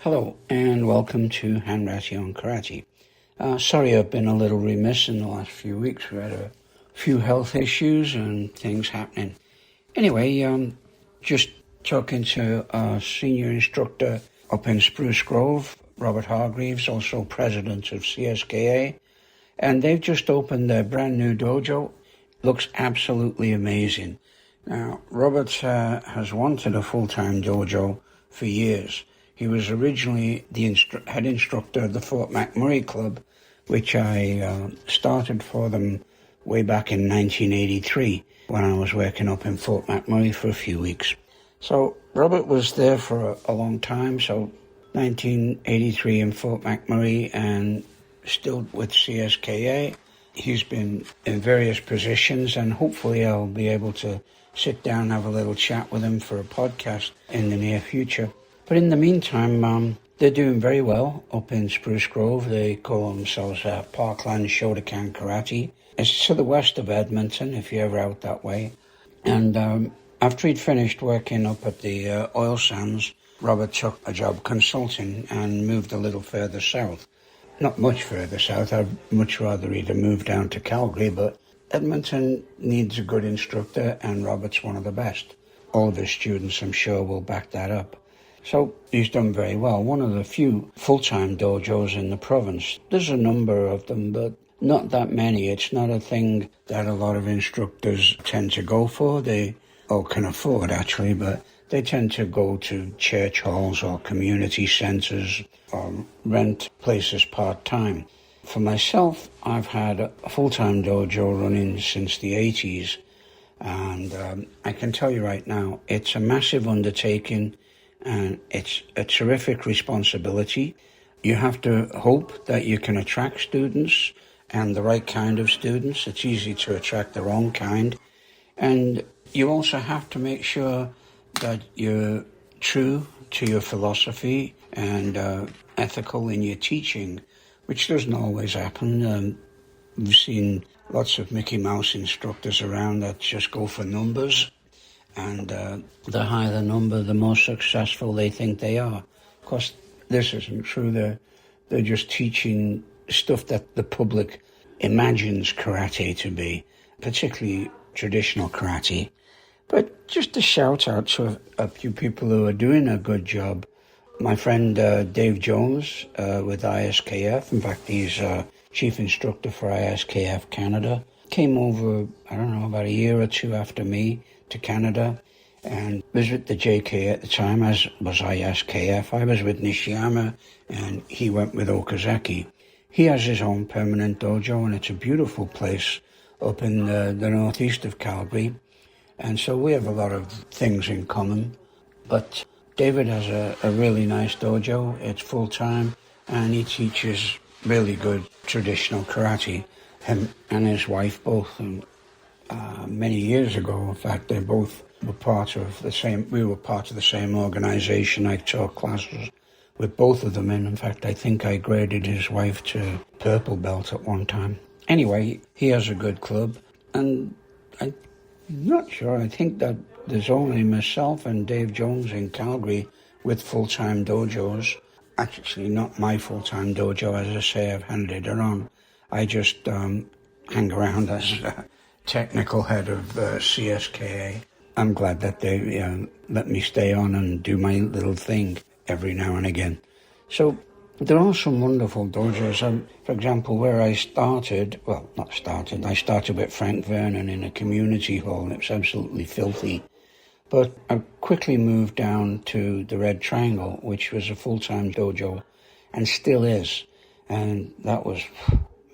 Hello, and welcome to Hanratty on Karate. Sorry I've been a little remiss in the last few weeks. We had a few health issues and things happening. Anyway, just talking to a senior instructor up in Spruce Grove, Robert Hargreaves, also president of CSKA, and they've just opened their brand new dojo. Looks absolutely amazing. Now, Robert has wanted a full-time dojo for years. He was originally the head instructor of the Fort McMurray Club, which I started for them way back in 1983 when I was working up in Fort McMurray for a few weeks. So Robert was there for a long time, so 1983 in Fort McMurray and still with CSKA. He's been in various positions, and hopefully I'll be able to sit down and have a little chat with him for a podcast in the near future. But in the meantime, they're doing very well up in Spruce Grove. They call themselves Parkland Shotokan Karate. It's to the west of Edmonton, if you're ever out that way. And after he'd finished working up at the oil sands, Robert took a job consulting and moved a little further south. Not much further south. I'd much rather either move down to Calgary, but Edmonton needs a good instructor, and Robert's one of the best. All of his students, I'm sure, will back that up. So he's done very well. One of the few full-time dojos in the province. There's a number of them, but not that many. It's not a thing that a lot of instructors tend to go for. They can afford, actually, but they tend to go to church halls or community centres or rent places part-time. For myself, I've had a full-time dojo running since the 80s, and I can tell you right now, it's a massive undertaking. And it's a terrific responsibility. You have to hope that you can attract students and the right kind of students. It's easy to attract the wrong kind. And you also have to make sure that you're true to your philosophy and ethical in your teaching, which doesn't always happen. We've seen lots of Mickey Mouse instructors around that just go for numbers. And the higher the number, the more successful they think they are. Of course, this isn't true. They're just teaching stuff that the public imagines karate to be, particularly traditional karate. But just a shout out to a few people who are doing a good job. My friend Dave Jones with ISKF, in fact, he's chief instructor for ISKF Canada, came over, about a year or two after me, to Canada, and was with the JK at the time, as was ISKF. I was with Nishiyama, and he went with Okazaki. He has his own permanent dojo, and it's a beautiful place up in the northeast of Calgary, and so we have a lot of things in common. But David has a really nice dojo. It's full-time, and he teaches really good traditional karate. Him and his wife both, many years ago, in fact, they both were part of the same, we were part of the same organization. I taught classes with both of them, and in fact, I think I graded his wife to purple belt at one time. Anyway, he has a good club, and I'm not sure, I think that there's only myself and Dave Jones in Calgary with full-time dojos. Actually, not my full-time dojo, as I say, I've handed it on. I just hang around as technical head of CSKA. I'm glad that they let me stay on and do my little thing every now and again. So there are some wonderful dojos. For example, where I started, I started with Frank Vernon in a community hall, and it was absolutely filthy. But I quickly moved down to the Red Triangle, which was a full-time dojo, and still is. And that was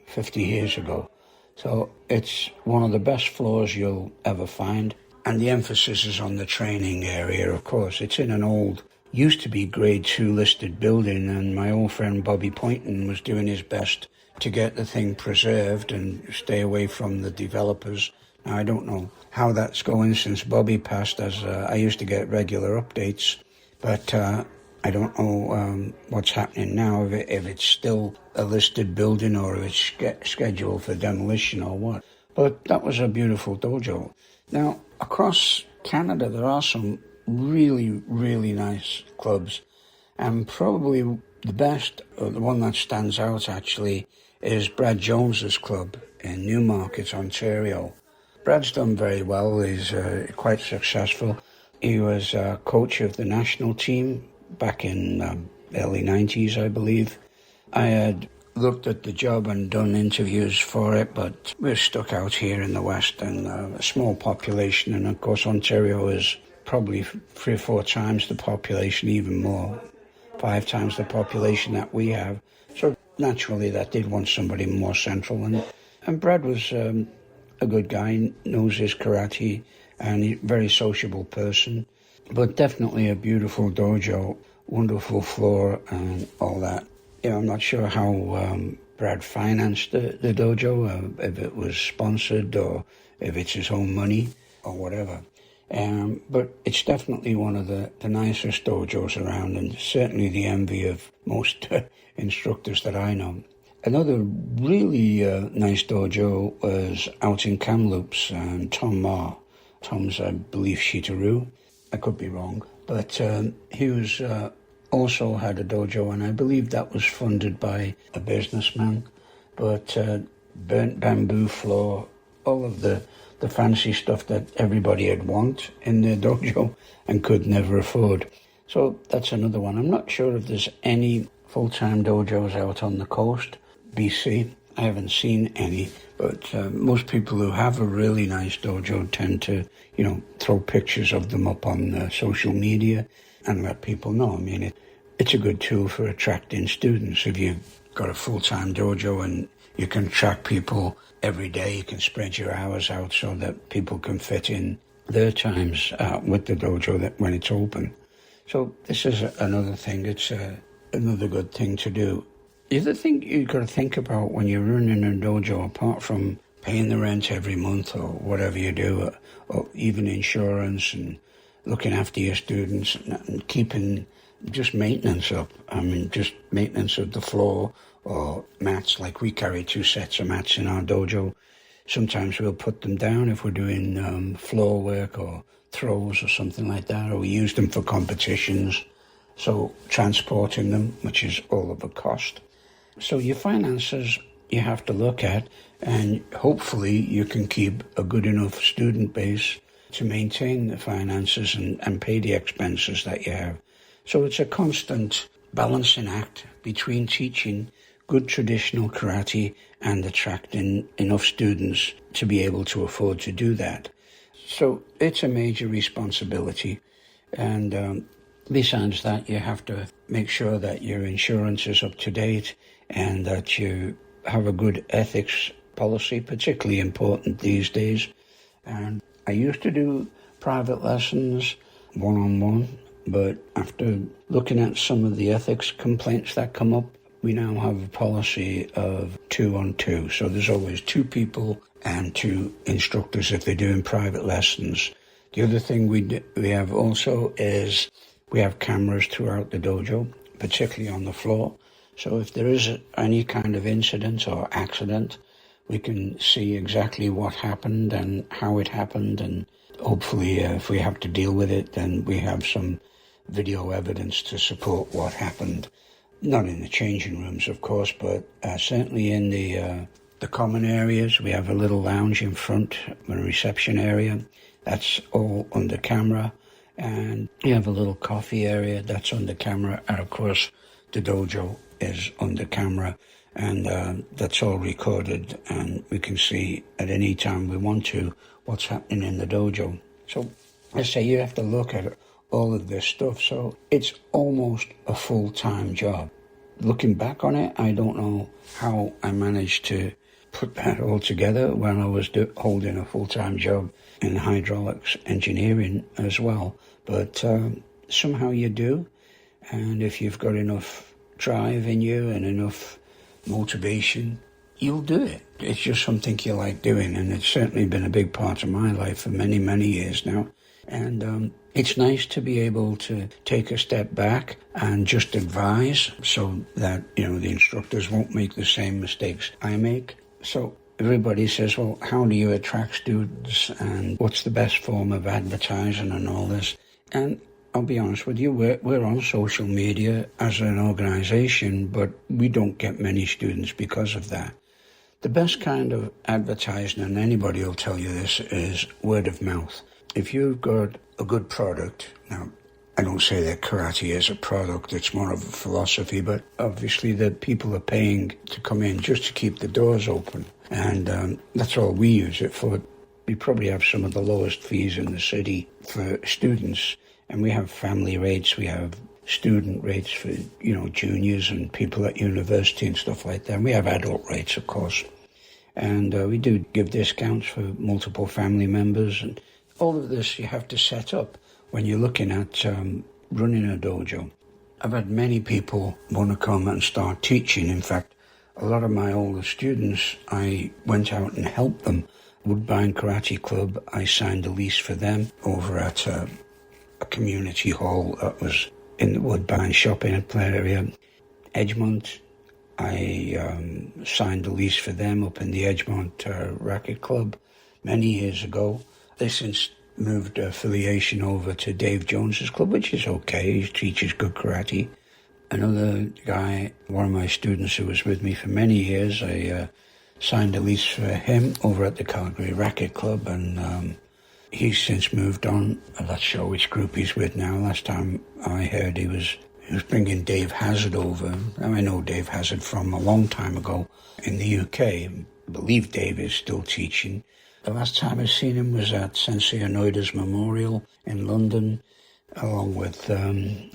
50 years ago. So it's one of the best floors you'll ever find. And the emphasis is on the training area, of course. It's in an old, used to be grade 2 listed building, and my old friend Bobby Poynton was doing his best to get the thing preserved and stay away from the developers. Now, I don't know how that's going since Bobby passed, as I used to get regular updates, but I don't know what's happening now, if it's still a listed building or if it's scheduled for demolition or what. But that was a beautiful dojo. Now, across Canada, there are some really, really nice clubs. And probably the best, or the one that stands out actually, is Brad Jones's club in Newmarket, Ontario. Brad's done very well. He's quite successful. He was coach of the national team back in early 90s, I believe. I had looked at the job and done interviews for it, but we're stuck out here in the West and a small population. And of course, Ontario is probably 3 or 4 times the population, even more, 5 times the population that we have. So naturally, that did want somebody more central. And Brad was a good guy, knows his karate, and a very sociable person, but definitely a beautiful dojo, wonderful floor and all that. I'm not sure how Brad financed the dojo, if it was sponsored or if it's his own money or whatever. But it's definitely one of the nicest dojos around, and certainly the envy of most instructors that I know. Another really nice dojo was out in Kamloops, Tom Ma. Tom's, I believe, Shitaru. I could be wrong. But he was also had a dojo, and I believe that was funded by a businessman. But burnt bamboo floor, all of the fancy stuff that everybody would want in their dojo and could never afford. So that's another one. I'm not sure if there's any full-time dojos out on the coast, BC. I haven't seen any, but most people who have a really nice dojo tend to, throw pictures of them up on social media and let people know. I mean, it's a good tool for attracting students. If you've got a full-time dojo and you can attract people every day, you can spread your hours out so that people can fit in their times with the dojo when it's open. So this is another thing. It's another good thing to do. The other thing you've got to think about when you're running a dojo, apart from paying the rent every month or whatever you do, or even insurance and looking after your students and keeping just maintenance up. I mean, just maintenance of the floor or mats. Like we carry 2 sets of mats in our dojo. Sometimes we'll put them down if we're doing floor work or throws or something like that, or we use them for competitions. So transporting them, which is all of a cost. So your finances you have to look at, and hopefully you can keep a good enough student base to maintain the finances and pay the expenses that you have. So it's a constant balancing act between teaching good traditional karate and attracting enough students to be able to afford to do that. So it's a major responsibility. And besides that, you have to make sure that your insurance is up to date and that you have a good ethics policy, particularly important these days. And I used to do private lessons one-on-one, but after looking at some of the ethics complaints that come up, we now have a policy of 2-on-2. So there's always 2 people and 2 instructors if they're doing private lessons. The other thing we have also is we have cameras throughout the dojo, particularly on the floor. So if there is any kind of incident or accident, we can see exactly what happened and how it happened. And hopefully, if we have to deal with it, then we have some video evidence to support what happened. Not in the changing rooms, of course, but certainly in the common areas. We have a little lounge in front, a reception area. That's all under camera. And you have a little coffee area that's under camera. And of course, the dojo is under camera. And that's all recorded. And we can see at any time we want to what's happening in the dojo. So I say you have to look at all of this stuff. So it's almost a full-time job. Looking back on it, I don't know how I managed to put that all together when I was holding a full-time job in hydraulics engineering as well. But somehow you do. And if you've got enough drive in you and enough motivation, you'll do it. It's just something you like doing. And it's certainly been a big part of my life for many, many years now. And it's nice to be able to take a step back and just advise so that, the instructors won't make the same mistakes I make. So everybody says, well, how do you attract students and what's the best form of advertising and all this? And I'll be honest with you, we're on social media as an organisation, but we don't get many students because of that. The best kind of advertising, and anybody will tell you this, is word of mouth. If you've got a good product, now I don't say that karate is a product, it's more of a philosophy, but obviously the people are paying to come in just to keep the doors open, and that's all we use it for. We probably have some of the lowest fees in the city for students, and we have family rates, we have student rates for, juniors and people at university and stuff like that. And we have adult rates, of course. And we do give discounts for multiple family members. And all of this you have to set up when you're looking at running a dojo. I've had many people want to come and start teaching. In fact, a lot of my older students, I went out and helped them. Woodbine Karate Club, I signed a lease for them over at a community hall that was in the Woodbine shopping area. Edgemont, I signed a lease for them up in the Edgemont Racket Club many years ago. They since moved affiliation over to Dave Jones's club, which is okay. He teaches good karate. Another guy, one of my students who was with me for many years, I signed a lease for him over at the Calgary Racket Club, and he's since moved on. I'm not sure which group he's with now. Last time I heard he was bringing Dave Hazard over. I know Dave Hazard from a long time ago in the UK. I believe Dave is still teaching. The last time I seen him was at Sensei Hanratty's memorial in London, along with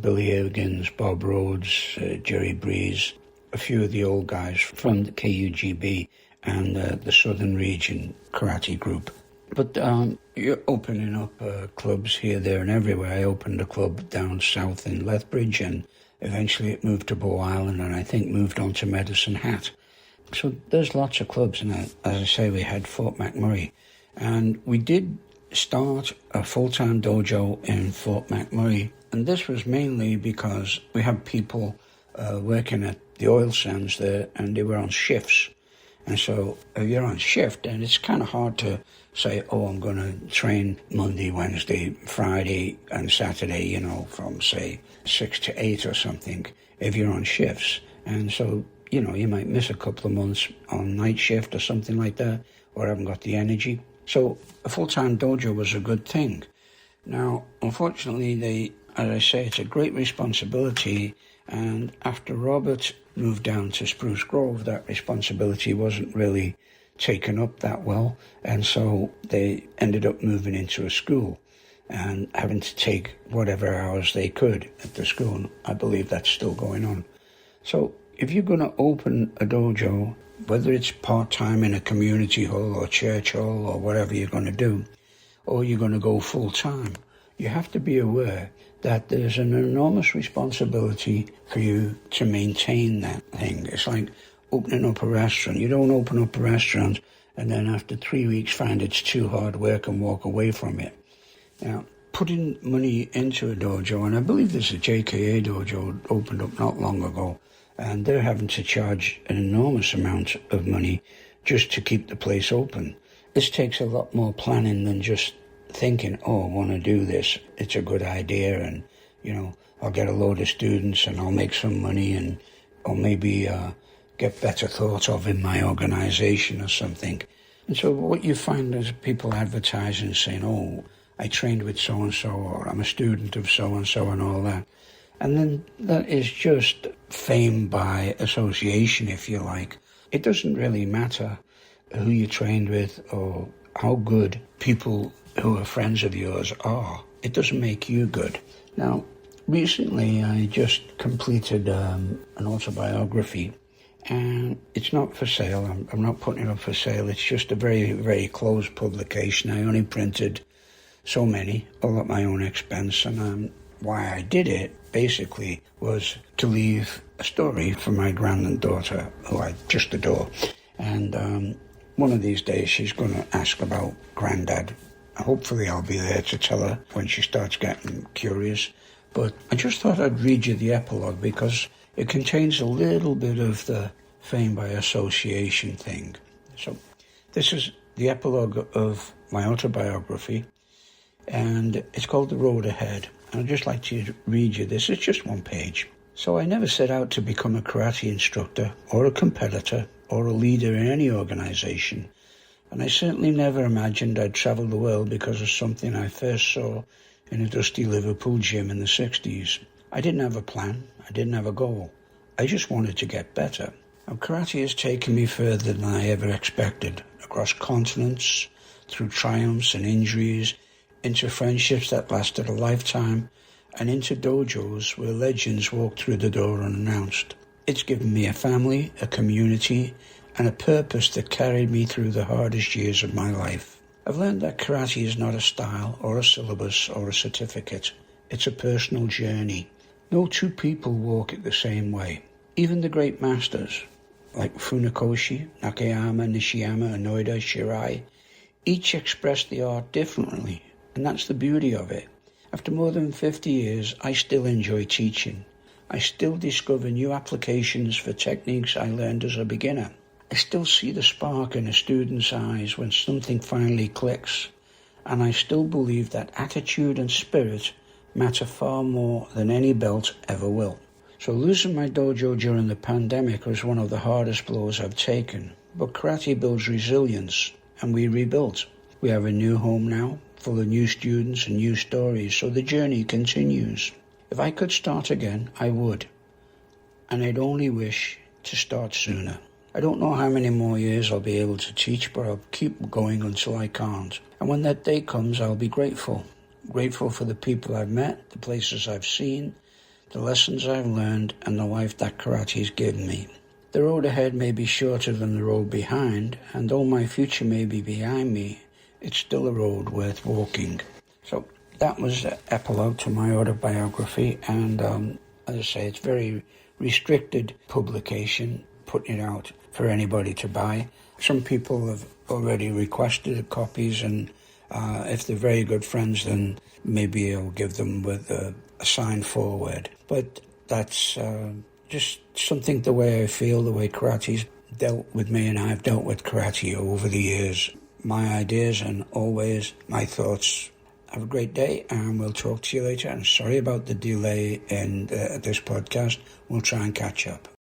Billy Higgins, Bob Rhodes, Jerry Breeze, a few of the old guys from the KUGB and the Southern Region Karate Group. But you're opening up clubs here, there, and everywhere. I opened a club down south in Lethbridge, and eventually it moved to Bow Island, and I think moved on to Medicine Hat. So there's lots of clubs, and as I say, we had Fort McMurray. And we did start a full-time dojo in Fort McMurray, and this was mainly because we had people working at the oil sands there, and they were on shifts. And so if you're on shift, and it's kind of hard to say, I'm going to train Monday, Wednesday, Friday, and Saturday, from, say, 6 to 8 or something, if you're on shifts. And so, you might miss a couple of months on night shift or something like that, or haven't got the energy. So a full-time dojo was a good thing. Now, unfortunately, as I say, it's a great responsibility, and after Robert moved down to Spruce Grove, that responsibility wasn't really taken up that well, and so they ended up moving into a school and having to take whatever hours they could at the school. And I believe that's still going on. So if you're going to open a dojo, whether it's part-time in a community hall or church hall or whatever you're going to do, or you're going to go full-time, you have to be aware that there's an enormous responsibility for you to maintain that thing. It's like opening up a restaurant. You don't open up a restaurant and then after 3 weeks find it's too hard work and walk away from it. Now, putting money into a dojo, and I believe there's a JKA dojo opened up not long ago, and they're having to charge an enormous amount of money just to keep the place open. This takes a lot more planning than just thinking, I want to do this. It's a good idea, and, I'll get a load of students and I'll make some money, and or maybe get better thought of in my organization or something. And so what you find is people advertising saying, I trained with so-and-so, or I'm a student of so-and-so and all that. And then that is just fame by association, if you like. It doesn't really matter who you trained with or how good people who are friends of yours are. It doesn't make you good. Now, recently I just completed an autobiography, and it's not for sale. I'm not putting it up for sale. It's just a very, very closed publication. I only printed so many, all at my own expense, and why I did it, basically, was to leave a story for my granddaughter, who I just adore. And one of these days she's going to ask about Granddad. Hopefully I'll be there to tell her when she starts getting curious. But I just thought I'd read you the epilogue because it contains a little bit of the fame by association thing. So this is the epilogue of my autobiography, and it's called The Road Ahead. and I'd just like to read you this. It's just one page. So I never set out to become a karate instructor or a competitor or a leader in any organization. And I certainly never imagined I'd travel the world because of something I first saw in a dusty Liverpool gym in the 60s. I didn't have a plan. I didn't have a goal. I just wanted to get better. Now, karate has taken me further than I ever expected, across continents, through triumphs and injuries, into friendships that lasted a lifetime, and into dojos where legends walk through the door unannounced. It's given me a family, a community, and a purpose that carried me through the hardest years of my life. I've learned that karate is not a style or a syllabus or a certificate. It's a personal journey. No two people walk it the same way. Even the great masters, like Funakoshi, Nakayama, Nishiyama, Onoda, Shirai, each express the art differently, and that's the beauty of it. After more than 50 years, I still enjoy teaching. I still discover new applications for techniques I learned as a beginner. I still see the spark in a student's eyes when something finally clicks, and I still believe that attitude and spirit matter far more than any belt ever will. So losing my dojo during the pandemic was one of the hardest blows I've taken, but karate builds resilience, and we rebuilt. We have a new home now, full of new students and new stories, so the journey continues. If I could start again, I would, and I'd only wish to start sooner. I don't know how many more years I'll be able to teach, but I'll keep going until I can't. And when that day comes, I'll be grateful. Grateful for the people I've met, the places I've seen, the lessons I've learned, and the life that karate has given me. The road ahead may be shorter than the road behind, and though my future may be behind me, it's still a road worth walking. So that was the epilogue to my autobiography, and as I say, it's very restricted publication, putting it out for anybody to buy. Some people have already requested copies, and if they're very good friends, then maybe I'll give them with a signed forward. But that's just something, the way I feel, the way karate's dealt with me, and I've dealt with karate over the years. My ideas and always my thoughts. Have a great day, and we'll talk to you later. And sorry about the delay in this podcast. We'll try and catch up.